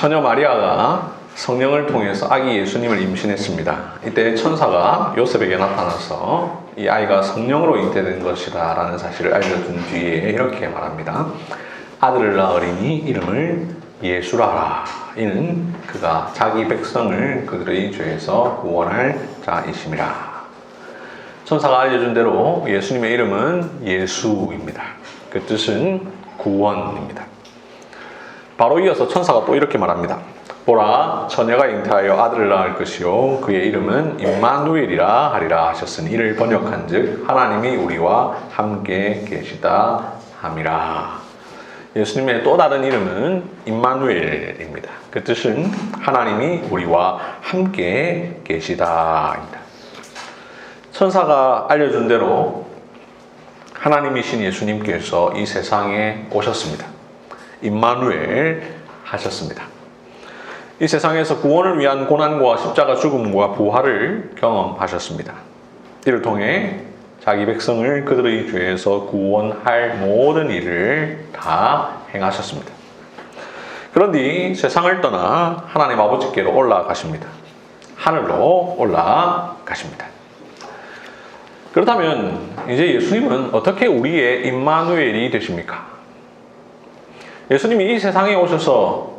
처녀 마리아가 성령을 통해서 아기 예수님을 임신했습니다. 이때 천사가 요셉에게 나타나서 이 아이가 성령으로 잉태된 것이다 라는 사실을 알려준 뒤에 이렇게 말합니다. 아들을 낳으리니 이름을 예수라라. 이는 그가 자기 백성을 그들의 죄에서 구원할 자이심이라. 천사가 알려준 대로 예수님의 이름은 예수입니다. 그 뜻은 구원입니다. 바로 이어서 천사가 또 이렇게 말합니다. 보라, 처녀가 잉태하여 아들을 낳을 것이요 그의 이름은 임마누엘이라 하리라 하셨으니 이를 번역한즉 하나님이 우리와 함께 계시다 함이라. 예수님의 또 다른 이름은 임마누엘입니다. 그 뜻은 하나님이 우리와 함께 계시다입니다. 천사가 알려준 대로 하나님이신 예수님께서 이 세상에 오셨습니다. 임마누엘 하셨습니다. 이 세상에서 구원을 위한 고난과 십자가 죽음과 부활을 경험하셨습니다. 이를 통해 자기 백성을 그들의 죄에서 구원할 모든 일을 다 행하셨습니다. 그런 뒤 세상을 떠나 하나님 아버지께로 올라가십니다. 하늘로 올라가십니다. 그렇다면 이제 예수님은 어떻게 우리의 임마누엘이 되십니까? 예수님이 이 세상에 오셔서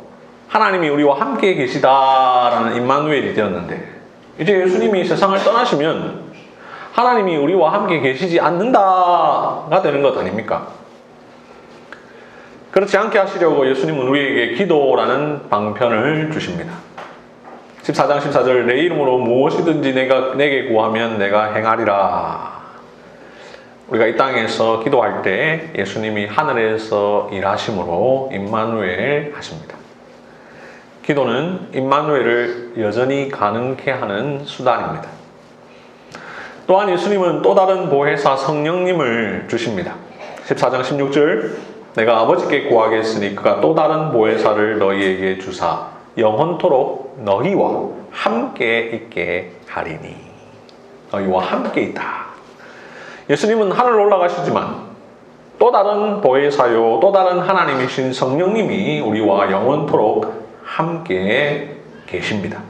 하나님이 우리와 함께 계시다라는 임마누엘이 되었는데 이제 예수님이 세상을 떠나시면 하나님이 우리와 함께 계시지 않는다가 되는 것 아닙니까? 그렇지 않게 하시려고 예수님은 우리에게 기도라는 방편을 주십니다. 14장 14절 내 이름으로 무엇이든지 내게 구하면 내가 행하리라. 우리가 이 땅에서 기도할 때 예수님이 하늘에서 일하심으로 임마누엘 하십니다. 기도는 임마누엘을 여전히 가능케 하는 수단입니다. 또한 예수님은 또 다른 보혜사 성령님을 주십니다. 14장 16절 내가 아버지께 구하겠으니 그가 또 다른 보혜사를 너희에게 주사 영원토록 너희와 함께 있게 하리니. 너희와 함께 있다. 예수님은 하늘로 올라가시지만 또 다른 보혜사요 또 다른 하나님이신 성령님이 우리와 영원토록 함께 계십니다.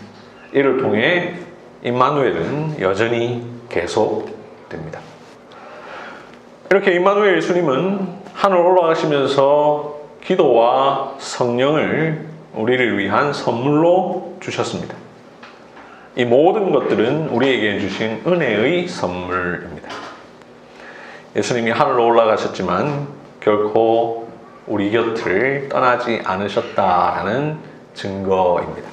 이를 통해 임마누엘은 여전히 계속됩니다. 이렇게 임마누엘 예수님은 하늘로 올라가시면서 기도와 성령을 우리를 위한 선물로 주셨습니다. 이 모든 것들은 우리에게 주신 은혜의 선물입니다. 예수님이 하늘로 올라가셨지만 결코 우리 곁을 떠나지 않으셨다라는 증거입니다.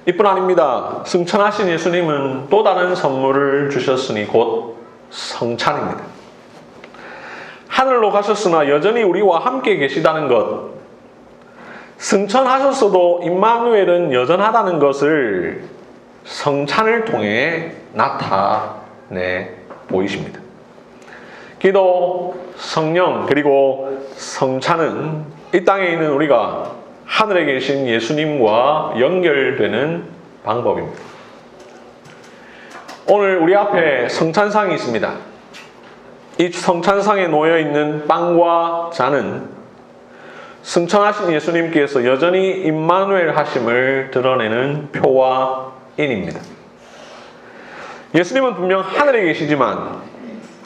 이뿐 아닙니다. 승천하신 예수님은 또 다른 선물을 주셨으니 곧 성찬입니다. 하늘로 가셨으나 여전히 우리와 함께 계시다는 것, 승천하셨어도 임마누엘은 여전하다는 것을 성찬을 통해 나타내 보이십니다. 기도, 성령, 그리고 성찬은 이 땅에 있는 우리가 하늘에 계신 예수님과 연결되는 방법입니다. 오늘 우리 앞에 성찬상이 있습니다. 이 성찬상에 놓여 있는 빵과 잔은 승천하신 예수님께서 여전히 임마누엘 하심을 드러내는 표와 인입니다. 예수님은 분명 하늘에 계시지만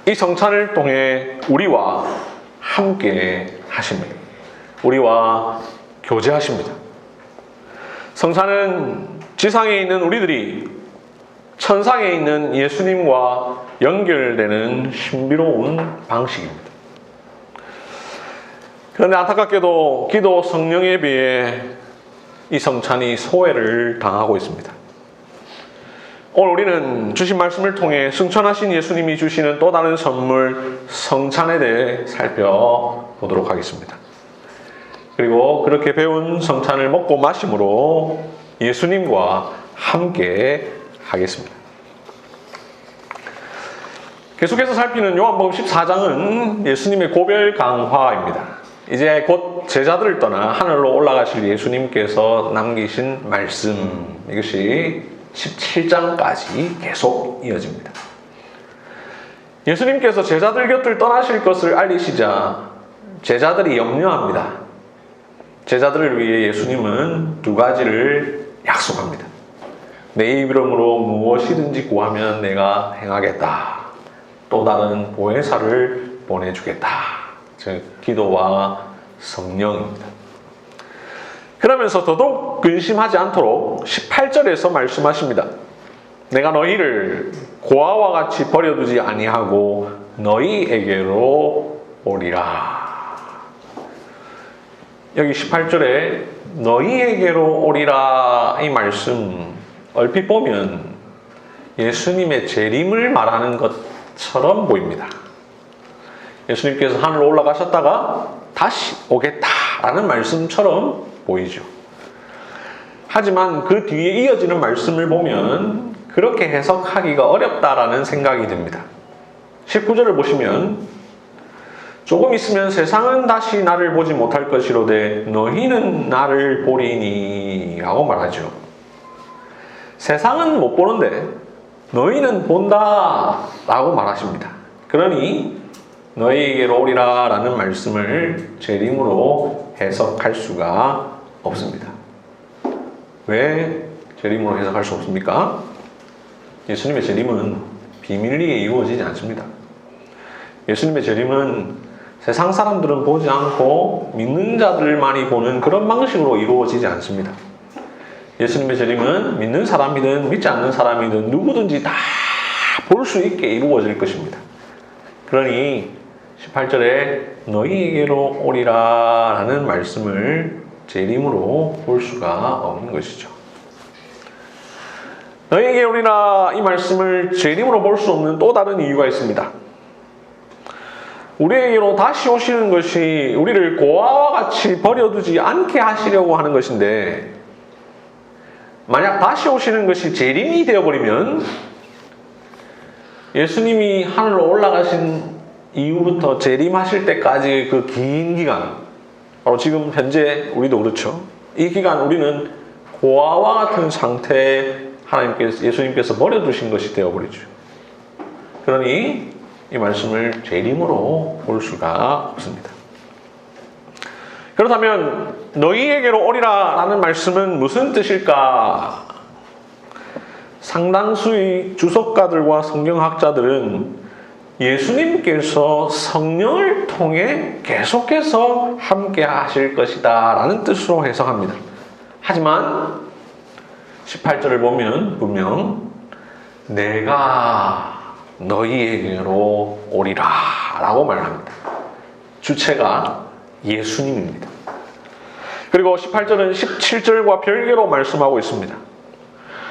이 성찬을 통해 우리와 함께 하십니다. 우리와 교제하십니다. 성찬은 지상에 있는 우리들이 천상에 있는 예수님과 연결되는 신비로운 방식입니다. 그런데 안타깝게도 기도 성령 예배에 이 성찬이 소외를 당하고 있습니다. 오늘 우리는 주신 말씀을 통해 승천하신 예수님이 주시는 또 다른 선물 성찬에 대해 살펴보도록 하겠습니다. 그리고 그렇게 배운 성찬을 먹고 마심으로 예수님과 함께 하겠습니다. 계속해서 살피는 요한복음 14장은 예수님의 고별 강화입니다. 이제 곧 제자들을 떠나 하늘로 올라가실 예수님께서 남기신 말씀, 이것이 17장까지 계속 이어집니다. 예수님께서 제자들 곁을 떠나실 것을 알리시자 제자들이 염려합니다. 제자들을 위해 예수님은 두 가지를 약속합니다. 내 이름으로 무엇이든지 구하면 내가 행하겠다. 또 다른 보혜사를 보내주겠다. 즉 기도와 성령입니다. 그러면서 더더욱 근심하지 않도록 18절에서 말씀하십니다. 내가 너희를 고아와 같이 버려두지 아니하고 너희에게로 오리라. 여기 18절에 너희에게로 오리라 이 말씀 얼핏 보면 예수님의 재림을 말하는 것처럼 보입니다. 예수님께서 하늘로 올라가셨다가 다시 오겠다라는 말씀처럼 보이죠. 하지만 그 뒤에 이어지는 말씀을 보면 그렇게 해석하기가 어렵다라는 생각이 듭니다. 19절을 보시면 조금 있으면 세상은 다시 나를 보지 못할 것이로되 너희는 나를 보리니 라고 말하죠. 세상은 못 보는데 너희는 본다 라고 말하십니다. 그러니 너희에게로 오리라 라는 말씀을 재림으로 해석할 수가 없습니다. 왜 재림으로 해석할 수 없습니까? 예수님의 재림은 비밀리에 이루어지지 않습니다. 예수님의 재림은 세상 사람들은 보지 않고 믿는 자들만이 보는 그런 방식으로 이루어지지 않습니다. 예수님의 재림은 믿는 사람이든 믿지 않는 사람이든 누구든지 다 볼 수 있게 이루어질 것입니다. 그러니 18절에 너희에게로 오리라 라는 말씀을 재림으로 볼 수가 없는 것이죠. 너희에게 오리라 이 말씀을 재림으로 볼 수 없는 또 다른 이유가 있습니다. 우리에게로 다시 오시는 것이 우리를 고아와 같이 버려두지 않게 하시려고 하는 것인데, 만약 다시 오시는 것이 재림이 되어버리면 예수님이 하늘로 올라가신 이후부터 재림하실 때까지 그 긴 기간, 바로 지금 현재 우리도 그렇죠. 이 기간 우리는 고아와 같은 상태에 예수님께서 버려두신 것이 되어버리죠. 그러니 이 말씀을 재림으로 볼 수가 없습니다. 그렇다면 너희에게로 오리라 라는 말씀은 무슨 뜻일까? 상당수의 주석가들과 성경학자들은 예수님께서 성령을 통해 계속해서 함께 하실 것이다 라는 뜻으로 해석합니다. 하지만 18절을 보면 분명 내가 너희에게로 오리라 라고 말합니다. 주체가 예수님입니다. 그리고 18절은 17절과 별개로 말씀하고 있습니다.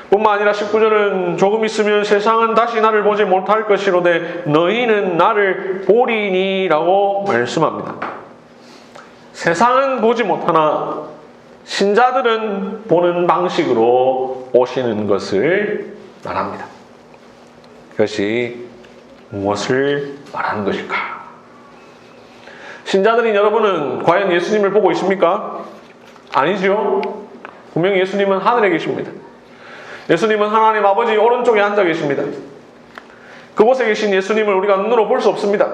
뿐만 아니라 19절은 조금 있으면 세상은 다시 나를 보지 못할 것이로되 너희는 나를 보리니 라고 말씀합니다. 세상은 보지 못하나 신자들은 보는 방식으로 오시는 것을 말합니다. 그것이 무엇을 말하는 것일까? 신자들인 여러분은 과연 예수님을 보고 있습니까? 아니죠. 분명히 예수님은 하늘에 계십니다. 예수님은 하나님 아버지 오른쪽에 앉아 계십니다. 그곳에 계신 예수님을 우리가 눈으로 볼 수 없습니다.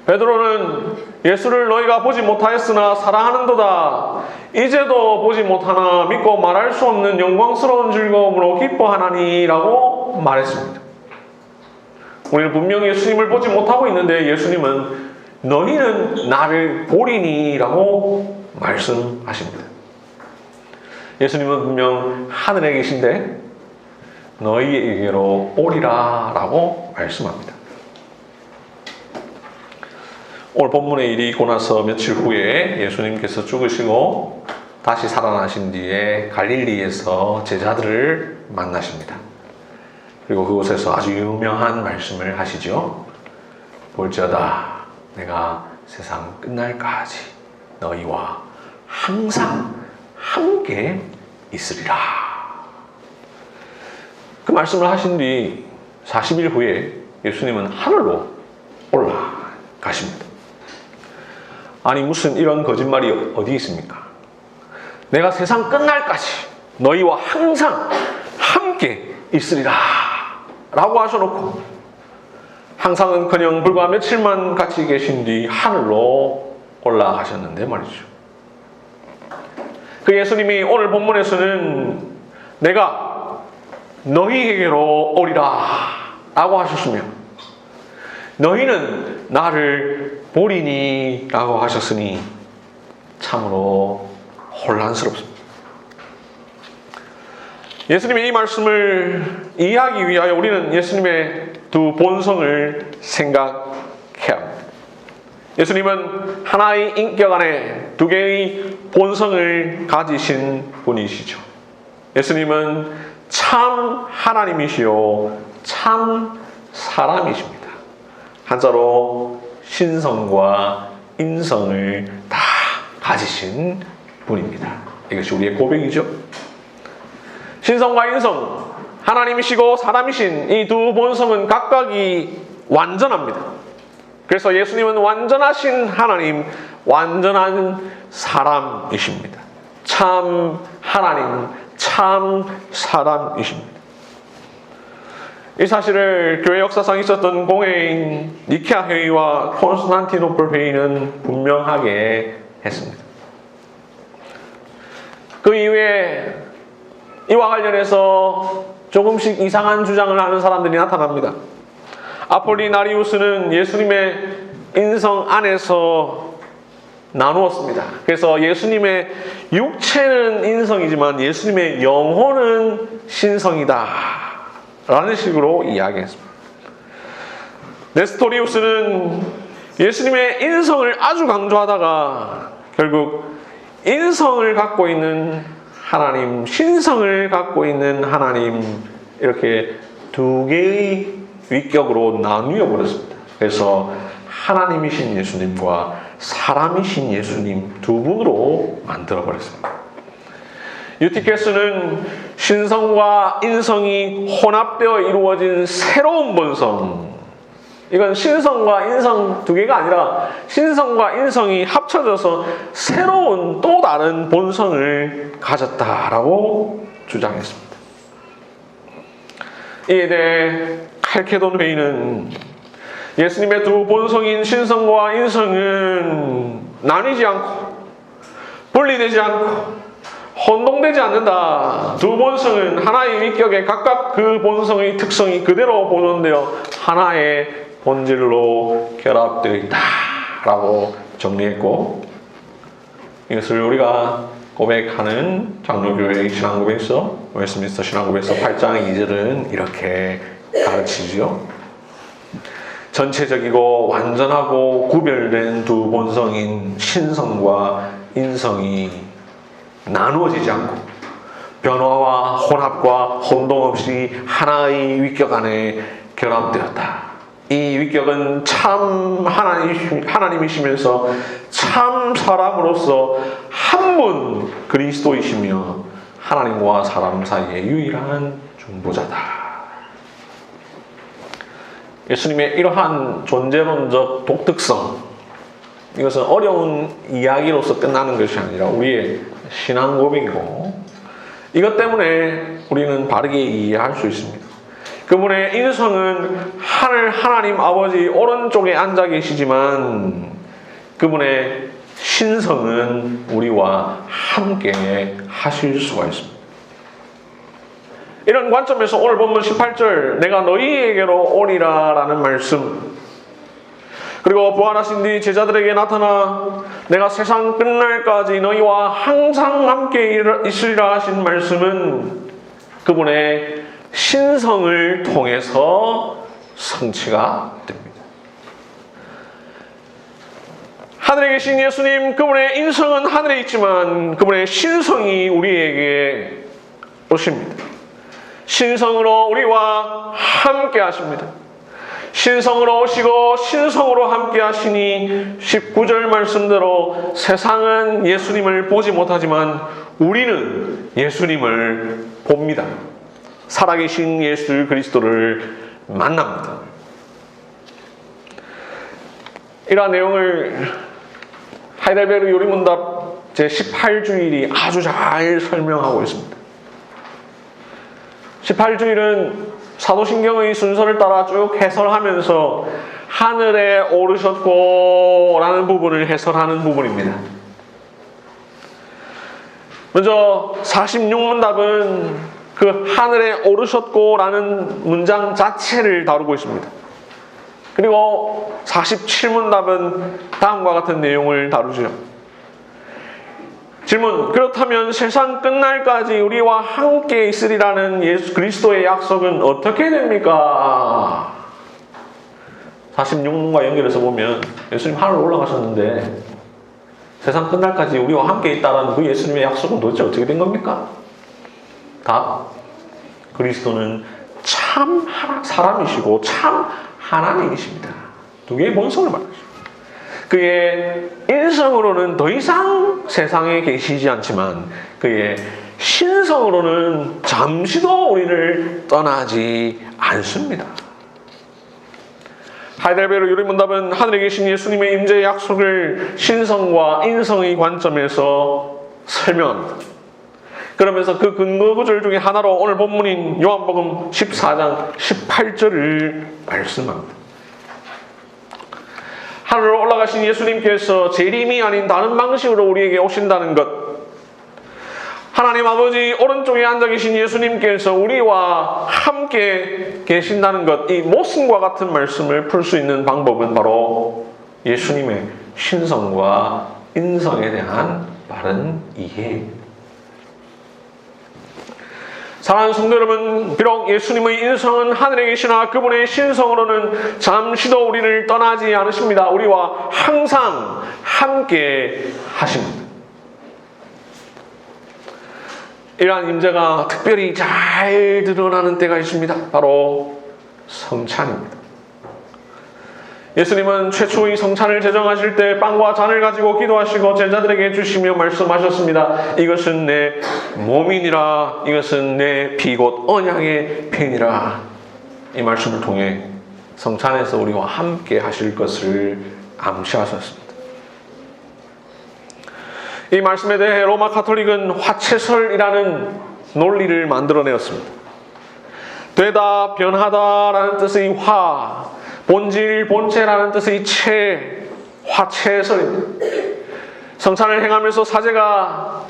베드로는 예수를 너희가 보지 못하였으나 사랑하는도다. 이제도 보지 못하나 믿고 말할 수 없는 영광스러운 즐거움으로 기뻐하나니 라고 말했습니다. 우리는 분명히 예수님을 보지 못하고 있는데 예수님은 너희는 나를 보리니 라고 말씀하십니다. 예수님은 분명 하늘에 계신데 너희에게로 오리라 라고 말씀합니다. 오늘 본문의 일이 있고 나서 며칠 후에 예수님께서 죽으시고 다시 살아나신 뒤에 갈릴리에서 제자들을 만나십니다. 그리고 그곳에서 아주 유명한 말씀을 하시죠. 볼지어다 내가 세상 끝날까지 너희와 항상 함께 있으리라. 그 말씀을 하신 뒤 40일 후에 예수님은 하늘로 올라가십니다. 아니 무슨 이런 거짓말이 어디 있습니까? 내가 세상 끝날까지 너희와 항상 함께 있으리라 라고 하셔놓고 항상은커녕 불과 며칠만 같이 계신 뒤 하늘로 올라가셨는데 말이죠. 그 예수님이 오늘 본문에서는 내가 너희에게로 오리라 라고 하셨으며 너희는 나를 보리니 라고 하셨으니 참으로 혼란스럽습니다. 예수님의 이 말씀을 이해하기 위하여 우리는 예수님의 두 본성을 생각해야 합니다. 예수님은 하나의 인격 안에 두 개의 본성을 가지신 분이시죠. 예수님은 참 하나님이시요 참 사람이십니다. 한자로 신성과 인성을 다 가지신 분입니다. 이것이 우리의 고백이죠. 신성과 인성, 하나님이시고 사람이신 이 두 본성은 각각이 완전합니다. 그래서 예수님은 완전하신 하나님, 완전한 사람이십니다. 참 하나님, 참 사람이십니다. 이 사실을 교회 역사상 있었던 공회인 니케아 회의와 콘스탄티노플 회의는 분명하게 했습니다. 그 이후에 이와 관련해서 조금씩 이상한 주장을 하는 사람들이 나타납니다. 아폴리나리우스는 예수님의 인성 안에서 나누었습니다. 그래서 예수님의 육체는 인성이지만 예수님의 영혼은 신성이다 라는 식으로 이야기했습니다. 네스토리우스는 예수님의 인성을 아주 강조하다가 결국 인성을 갖고 있는 하나님, 신성을 갖고 있는 하나님 이렇게 두 개의 위격으로 나누어 버렸습니다. 그래서 하나님이신 예수님과 사람이신 예수님 두 분으로 만들어 버렸습니다. 유티케스는 신성과 인성이 혼합되어 이루어진 새로운 본성, 이건 신성과 인성 두 개가 아니라 신성과 인성이 합쳐져서 새로운 또 다른 본성을 가졌다라고 주장했습니다. 이에 대해 칼케돈 회의는 예수님의 두 본성인 신성과 인성은 나뉘지 않고 분리되지 않고 혼동되지 않는다. 두 본성은 하나의 위격에 각각 그 본성의 특성이 그대로 보존되어 하나의 본질로 결합되어 있다라고 정리했고, 이것을 우리가 고백하는 장로교회의 신앙고백서, 웨스트민스터 신앙고백서 8장 2절은 이렇게 가르치죠. 전체적이고 완전하고 구별된 두 본성인 신성과 인성이 나누어지지 않고 변화와 혼합과 혼동 없이 하나의 위격 안에 결합되었다. 이 위격은 참 하나님이시면서 참 사람으로서 한 분 그리스도이시며 하나님과 사람 사이의 유일한 중보자다. 예수님의 이러한 존재론적 독특성, 이것은 어려운 이야기로서 끝나는 것이 아니라 우리의 신앙 고백이고, 이것 때문에 우리는 바르게 이해할 수 있습니다. 그분의 인성은 하나님 아버지 오른쪽에 앉아 계시지만 그분의 신성은 우리와 함께 하실 수가 있습니다. 이런 관점에서 오늘 본문 18절 내가 너희에게로 오리라 라는 말씀, 그리고 부활하신 뒤 제자들에게 나타나 내가 세상 끝날까지 너희와 항상 함께 있으리라 하신 말씀은 그분의 신성을 통해서 성취가 됩니다. 하늘에 계신 예수님, 그분의 인성은 하늘에 있지만 그분의 신성이 우리에게 오십니다. 신성으로 우리와 함께 하십니다. 신성으로 오시고 신성으로 함께 하시니 19절 말씀대로 세상은 예수님을 보지 못하지만 우리는 예수님을 봅니다. 살아계신 예수 그리스도를 만납니다. 이러한 내용을 하이델베르 요리문답 제18주일이 아주 잘 설명하고 있습니다. 18주일은 사도신경의 순서를 따라 쭉 해설하면서 하늘에 오르셨고 라는 부분을 해설하는 부분입니다. 먼저 46문답은 그 하늘에 오르셨고라는 문장 자체를 다루고 있습니다. 그리고 47문답은 다음과 같은 내용을 다루죠. 질문: 그렇다면 세상 끝날까지 우리와 함께 있으리라는 예수 그리스도의 약속은 어떻게 됩니까? 46문과 연결해서 보면 예수님 하늘로 올라가셨는데 세상 끝날까지 우리와 함께 있다라는 그 예수님의 약속은 도대체 어떻게 된 겁니까? 답: 그리스도는 참 사람이시고 참 하나님이십니다. 두 개의 본성을 말하죠. 그의 인성으로는 더 이상 세상에 계시지 않지만 그의 신성으로는 잠시도 우리를 떠나지 않습니다. 하이델베르 유리문답은 하늘에 계신 예수님의 임재의 약속을 신성과 인성의 관점에서 설명합니다. 그러면서 그 근거 구절 중에 하나로 오늘 본문인 요한복음 14장 18절을 말씀합니다. 하늘로 올라가신 예수님께서 재림이 아닌 다른 방식으로 우리에게 오신다는 것, 하나님 아버지 오른쪽에 앉아 계신 예수님께서 우리와 함께 계신다는 것, 이 모순과 같은 말씀을 풀 수 있는 방법은 바로 예수님의 신성과 인성에 대한 바른 이해입니다. 사랑하는 성도 여러분, 비록 예수님의 인성은 하늘에 계시나 그분의 신성으로는 잠시도 우리를 떠나지 않으십니다. 우리와 항상 함께 하십니다. 이러한 임재가 특별히 잘 드러나는 때가 있습니다. 바로 성찬입니다. 예수님은 최초의 성찬을 제정하실 때 빵과 잔을 가지고 기도하시고 제자들에게 주시며 말씀하셨습니다. 이것은 내 몸이니라, 이것은 내 피 곧 언약의 피니라. 이 말씀을 통해 성찬에서 우리와 함께 하실 것을 암시하셨습니다. 이 말씀에 대해 로마 가톨릭은 화채설이라는 논리를 만들어내었습니다. 되다, 변하다라는 뜻의 화, 본질, 본체라는 뜻의 채, 화채설입니다. 성찬을 행하면서 사제가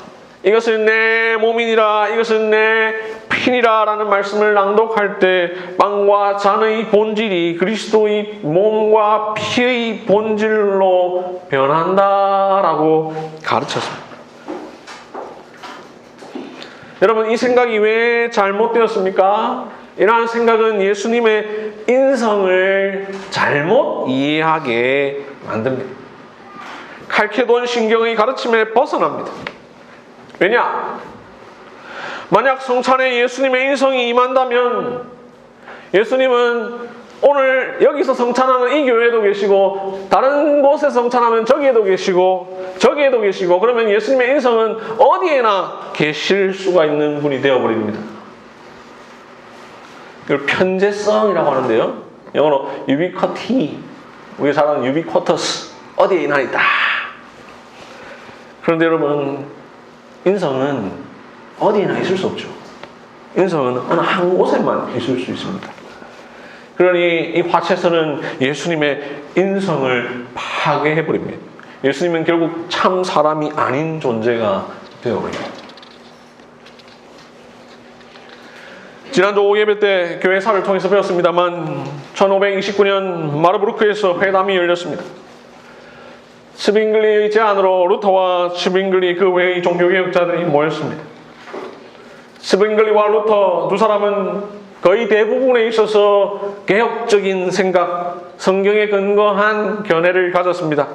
이것은 내 몸이니라, 이것은 내 피니라 라는 말씀을 낭독할 때 빵과 잔의 본질이 그리스도의 몸과 피의 본질로 변한다라고 가르쳤습니다. 여러분, 이 생각이 왜 잘못되었습니까? 이러한 생각은 예수님의 인성을 잘못 이해하게 만듭니다. 칼케돈 신경의 가르침에 벗어납니다. 왜냐? 만약 성찬에 예수님의 인성이 임한다면 예수님은 오늘 여기서 성찬하는 이 교회에도 계시고 다른 곳에 성찬하면 저기에도 계시고 저기에도 계시고, 그러면 예수님의 인성은 어디에나 계실 수가 있는 분이 되어버립니다. 이걸 편재성이라고 하는데요, 영어로 ubiquity, 우리가 잘 아는 ubiquitous, 어디에나 있다. 그런데 여러분, 인성은 어디에나 있을 수 없죠. 인성은 어느 한 곳에만 있을 수 있습니다. 그러니 이 화채설은 예수님의 인성을 파괴해버립니다. 예수님은 결국 참 사람이 아닌 존재가 되어버립니다. 지난주 오후 예배 때 교회사를 통해서 배웠습니다만 1529년 마르부르크에서 회담이 열렸습니다. 츠빙글리의 제안으로 루터와 츠빙글리 그 외의 종교개혁자들이 모였습니다. 츠빙글리와 루터 두 사람은 거의 대부분에 있어서 개혁적인 생각, 성경에 근거한 견해를 가졌습니다.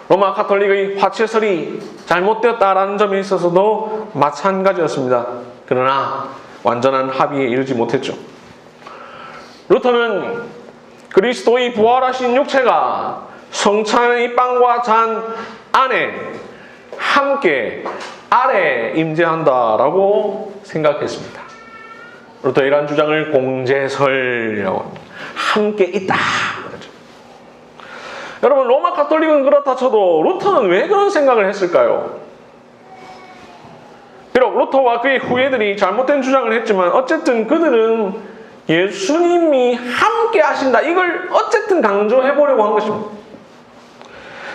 로마 가톨릭의 화채설이 잘못되었다라는 점에 있어서도 마찬가지였습니다. 그러나 완전한 합의에 이르지 못했죠. 루터는 그리스도의 부활하신 육체가 성찬의 빵과 잔 안에 함께 아래 임재한다라고 생각했습니다. 루터 이러한 주장을 공제설이라고 합니다. 함께 있다. 그렇죠. 여러분, 로마 가톨릭은 그렇다 쳐도 루터는 왜 그런 생각을 했을까요? 비록 루터와 그의 후예들이 잘못된 주장을 했지만 어쨌든 그들은 예수님이 함께 하신다, 이걸 어쨌든 강조해 보려고 한 것입니다.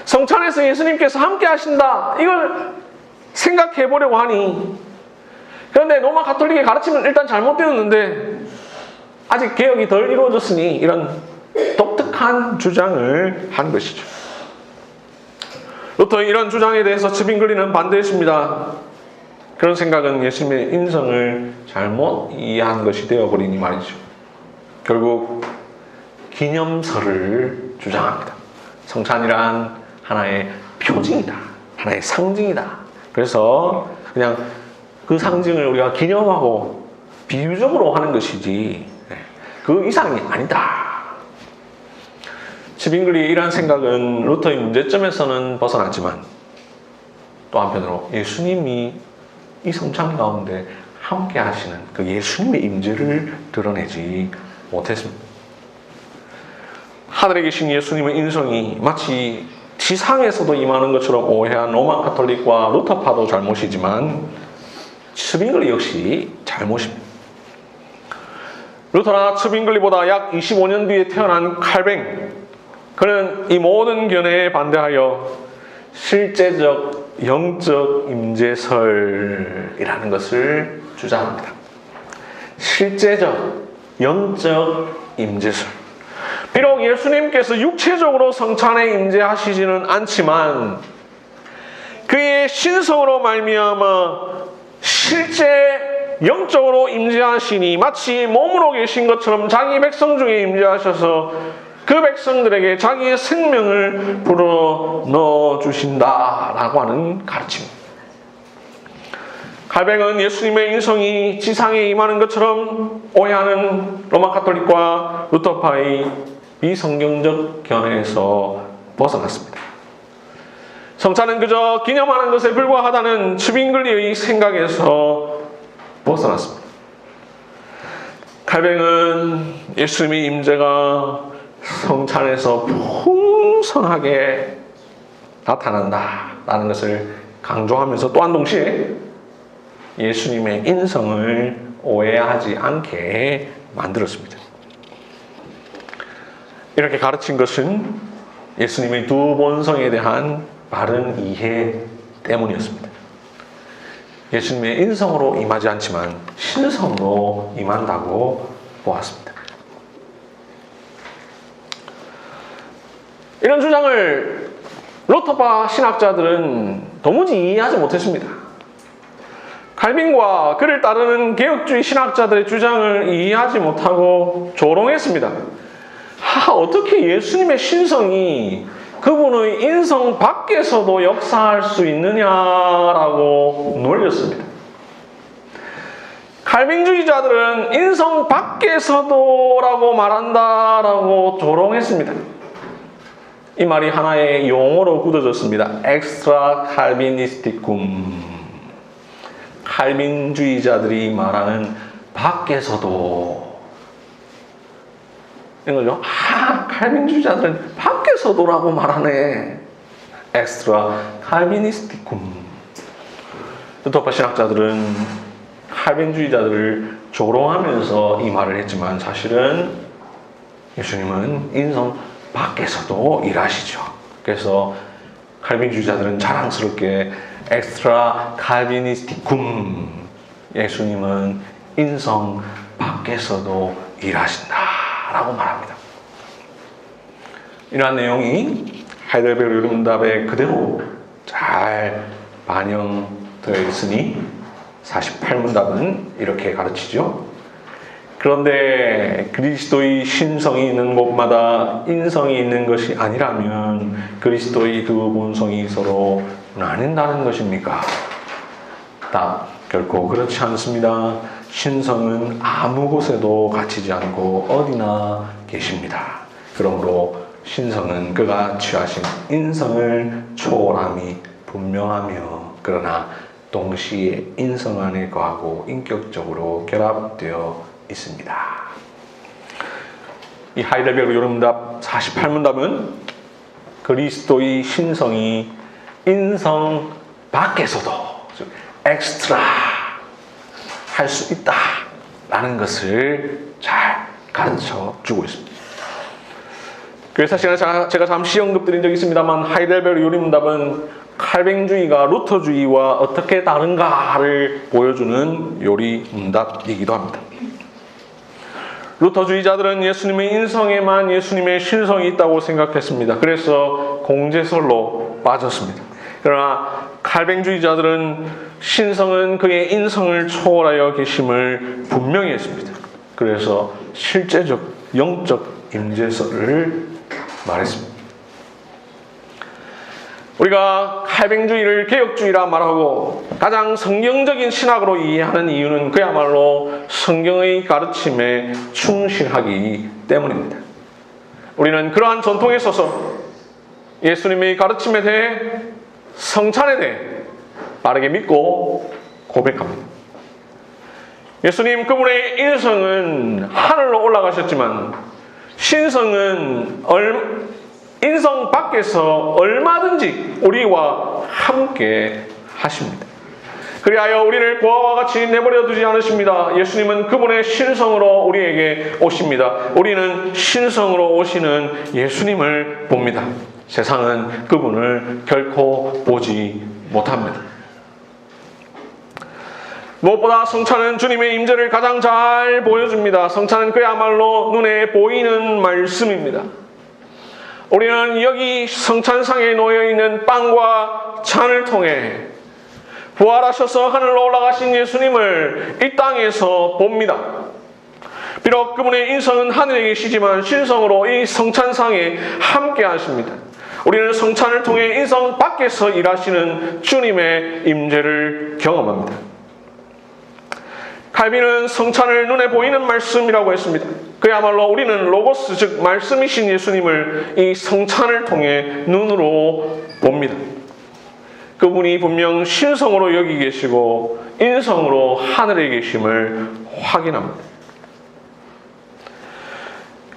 성찬에서 예수님께서 함께 하신다, 이걸 생각해보려고 하니, 그런데 로마 가톨릭의 가르침은 일단 잘못되었는데 아직 개혁이 덜 이루어졌으니 이런 독특한 주장을 한 것이죠. 루터의 이런 주장에 대해서 츠빙글리는 반대했습니다. 그런 생각은 예수님의 인성을 잘못 이해한 것이 되어버리니 말이죠. 결국 기념설을 주장합니다. 성찬이란 하나의 표징이다, 하나의 상징이다. 그래서 그냥 그 상징을 우리가 기념하고 비유적으로 하는 것이지 그 이상이 아니다. 츠빙글리의 이러한 생각은 루터의 문제점에서는 벗어났지만 또 한편으로 예수님이 이 성찬 가운데 함께 하시는 그 예수님의 임재를 드러내지 못했습니다. 하늘에 계신 예수님의 인성이 마치 지상에서도 임하는 것처럼 오해한 로마 가톨릭과 루터파도 잘못이지만 츠빙글리 역시 잘못입니다. 루터나 츠빙글리보다 약 25년 뒤에 태어난 칼뱅, 그는 이 모든 견해에 반대하여 실제적 영적 임재설이라는 것을 주장합니다. 실제적 영적 임재설. 비록 예수님께서 육체적으로 성찬에 임재하시지는 않지만 그의 신성으로 말미암아 실제 영적으로 임재하시니 마치 몸으로 계신 것처럼 자기 백성 중에 임재하셔서 그 백성들에게 자기의 생명을 불어넣어 주신다라고 하는 가르침입니다. 칼뱅은 예수님의 인성이 지상에 임하는 것처럼 오해하는 로마 가톨릭과 루터파의 비성경적 견해에서 벗어났습니다. 성찬은 그저 기념하는 것에 불과하다는 츠빙글리의 생각에서 벗어났습니다. 칼뱅은 예수님의 임재가 성찬에서 풍성하게 나타난다라는 것을 강조하면서 또한 동시에 예수님의 인성을 오해하지 않게 만들었습니다. 이렇게 가르친 것은 예수님의 두 본성에 대한 바른 이해 때문이었습니다. 예수님의 인성으로 임하지 않지만 신성으로 임한다고 보았습니다. 이런 주장을 루터파 신학자들은 도무지 이해하지 못했습니다. 칼빈과 그를 따르는 개혁주의 신학자들의 주장을 이해하지 못하고 조롱했습니다. 어떻게 예수님의 신성이 그분의 인성 밖에서도 역사할 수 있느냐라고 놀렸습니다. 칼빈주의자들은 인성 밖에서도라고 말한다라고 조롱했습니다. 이 말이 하나의 용어로 굳어졌습니다. 엑스트라 칼비니스티쿰. 칼빈주의자들이 말하는 밖에서도. 이거죠. 칼빈주의자들은 밖에서도라고 말하네. 엑스트라 칼비니스티쿰. 루터파 신학자들은 칼빈주의자들을 조롱하면서 이 말을 했지만 사실은 예수님은 인성 밖에서도 일하시죠. 그래서 칼빈주의자들은 자랑스럽게 엑스트라 칼비니스티쿰, 예수님은 인성 밖에서도 일하신다라고 말합니다. 이러한 내용이 하이델베르 율문답에 그대로 잘 반영되어 있으니 48문답은 이렇게 가르치죠. 그런데 그리스도의 신성이 있는 곳마다 인성이 있는 것이 아니라면 그리스도의 두 본성이 서로 나뉜다는 것입니까? 답, 결코 그렇지 않습니다. 신성은 아무 곳에도 갇히지 않고 어디나 계십니다. 그러므로 신성은 그가 취하신 인성을 초월함이 분명하며 그러나 동시에 인성 안에 거하고 인격적으로 결합되어 있습니다. 이 하이델베르 율문답 48문답은 그리스도의 신성이 인성 밖에서도 엑스트라 할 수 있다라는 것을 잘 가르쳐 주고 있습니다. 교회사 시간에 제가 잠시 언급드린 적이 있습니다만 하이델베르 율문답은 칼뱅주의가 루터주의와 어떻게 다른가를 보여주는 요리 문답이기도 합니다. 루터주의자들은 예수님의 인성에만 예수님의 신성이 있다고 생각했습니다. 그래서 공제설로 빠졌습니다. 그러나 칼뱅주의자들은 신성은 그의 인성을 초월하여 계심을 분명히 했습니다. 그래서 실제적 영적 임재설을 말했습니다. 우리가 칼뱅주의를 개혁주의라 말하고 가장 성경적인 신학으로 이해하는 이유는 그야말로 성경의 가르침에 충실하기 때문입니다. 우리는 그러한 전통에 서서 예수님의 가르침에 대해, 성찬에 대해 바르게 믿고 고백합니다. 예수님 그분의 인성은 하늘로 올라가셨지만 신성은 인성 밖에서 얼마든지 우리와 함께 하십니다. 그리하여 우리를 고아와 같이 내버려 두지 않으십니다. 예수님은 그분의 신성으로 우리에게 오십니다. 우리는 신성으로 오시는 예수님을 봅니다. 세상은 그분을 결코 보지 못합니다. 무엇보다 성찬은 주님의 임재를 가장 잘 보여줍니다. 성찬은 그야말로 눈에 보이는 말씀입니다. 우리는 여기 성찬상에 놓여있는 빵과 잔을 통해 부활하셔서 하늘로 올라가신 예수님을 이 땅에서 봅니다. 비록 그분의 인성은 하늘에 계시지만 신성으로 이 성찬상에 함께 하십니다. 우리는 성찬을 통해 인성 밖에서 일하시는 주님의 임재를 경험합니다. 칼빈은 성찬을 눈에 보이는 말씀이라고 했습니다. 그야말로 우리는 로고스, 즉 말씀이신 예수님을 이 성찬을 통해 눈으로 봅니다. 그분이 분명 신성으로 여기 계시고 인성으로 하늘에 계심을 확인합니다.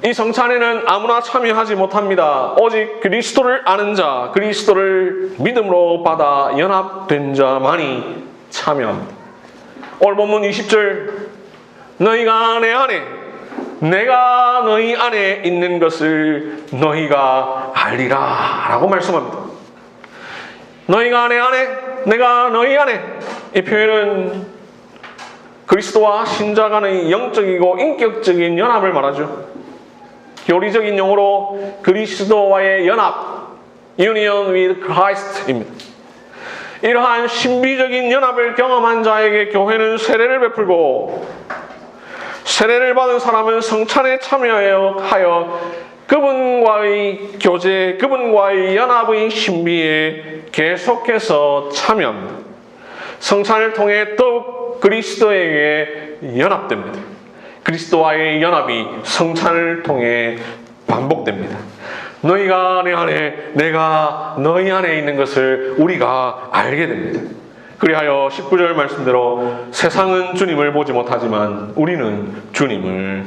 이 성찬에는 아무나 참여하지 못합니다. 오직 그리스도를 아는 자, 그리스도를 믿음으로 받아 연합된 자만이 참여합니다. 오늘 본문 20절, 너희가 내 안에, 내가 너희 안에 있는 것을 너희가 알리라 라고 말씀합니다. 너희가 내 안에, 내가 너희 안에, 이 표현은 그리스도와 신자 간의 영적이고 인격적인 연합을 말하죠. 교리적인 용어로 그리스도와의 연합, Union with Christ입니다. 이러한 신비적인 연합을 경험한 자에게 교회는 세례를 베풀고, 세례를 받은 사람은 성찬에 참여하여 그분과의 교제, 그분과의 연합의 신비에 계속해서 참여합니다. 성찬을 통해 더욱 그리스도에게 연합됩니다. 그리스도와의 연합이 성찬을 통해 반복됩니다. 너희가 내 안에, 내가 너희 안에 있는 것을 우리가 알게 됩니다. 그리하여 19절 말씀대로 세상은 주님을 보지 못하지만 우리는 주님을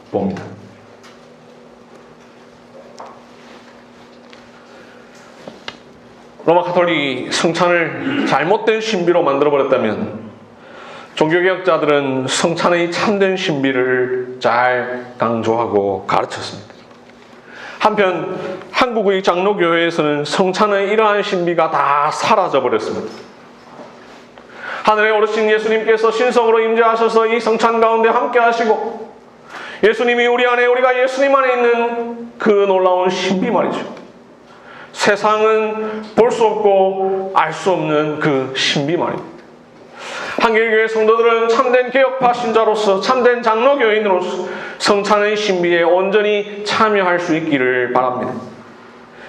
봅니다. 로마 가톨릭이 성찬을 잘못된 신비로 만들어버렸다면 종교개혁자들은 성찬의 참된 신비를 잘 강조하고 가르쳤습니다. 한편 한국의 장로교회에서는 성찬의 이러한 신비가 다 사라져버렸습니다. 하늘에 오르신 예수님께서 신성으로 임재하셔서 이 성찬 가운데 함께 하시고 예수님이 우리 안에, 우리가 예수님 안에 있는 그 놀라운 신비 말이죠. 세상은 볼 수 없고 알 수 없는 그 신비 말입니다. 한길교회 성도들은 참된 개혁파 신자로서, 참된 장로교인으로서 성찬의 신비에 온전히 참여할 수 있기를 바랍니다.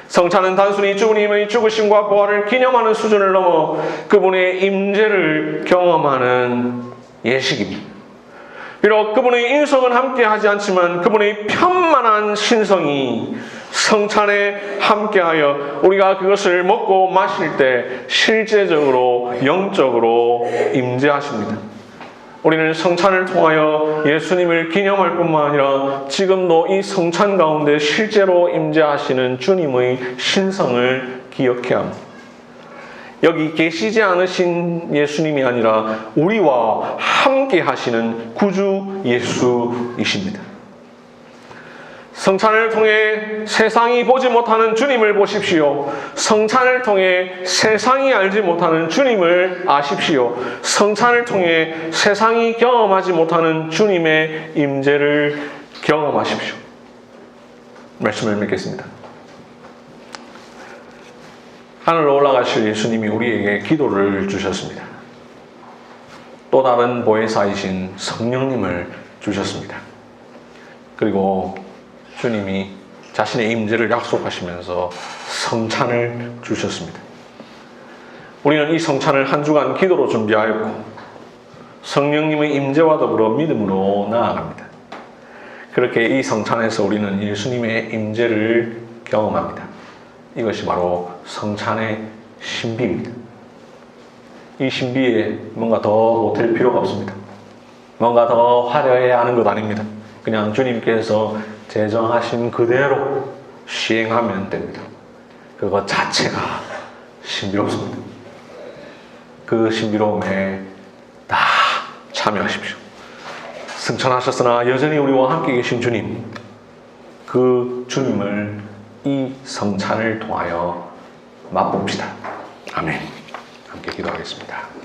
성찬은 단순히 주님의 죽으심과 부활을 기념하는 수준을 넘어 그분의 임재를 경험하는 예식입니다. 비록 그분의 인성은 함께하지 않지만 그분의 편만한 신성이 성찬에 함께하여 우리가 그것을 먹고 마실 때 실제적으로 영적으로 임재하십니다. 우리는 성찬을 통하여 예수님을 기념할 뿐만 아니라 지금도 이 성찬 가운데 실제로 임재하시는 주님의 신성을 기억해야 합니다. 여기 계시지 않으신 예수님이 아니라 우리와 함께 하시는 구주 예수이십니다. 성찬을 통해 세상이 보지 못하는 주님을 보십시오. 성찬을 통해 세상이 알지 못하는 주님을 아십시오. 성찬을 통해 세상이 경험하지 못하는 주님의 임재를 경험하십시오. 말씀을 맺겠습니다. 하늘로 올라가실 예수님이 우리에게 기도를 주셨습니다. 또 다른 보혜사이신 성령님을 주셨습니다. 그리고 주님이 자신의 임재를 약속하시면서 성찬을 주셨습니다. 우리는 이 성찬을 한 주간 기도로 준비하였고 성령님의 임재와 더불어 믿음으로 나아갑니다. 그렇게 이 성찬에서 우리는 예수님의 임재를 경험합니다. 이것이 바로 성찬의 신비입니다. 이 신비에 뭔가 더 보탤 필요가 없습니다. 뭔가 더 화려해야 하는 것 아닙니다. 그냥 주님께서 제정하신 그대로 시행하면 됩니다. 그것 자체가 신비롭습니다. 그 신비로움에 다 참여하십시오. 승천하셨으나 여전히 우리와 함께 계신 주님, 그 주님을 이 성찬을 통하여 맛봅시다. 아멘. 함께 기도하겠습니다.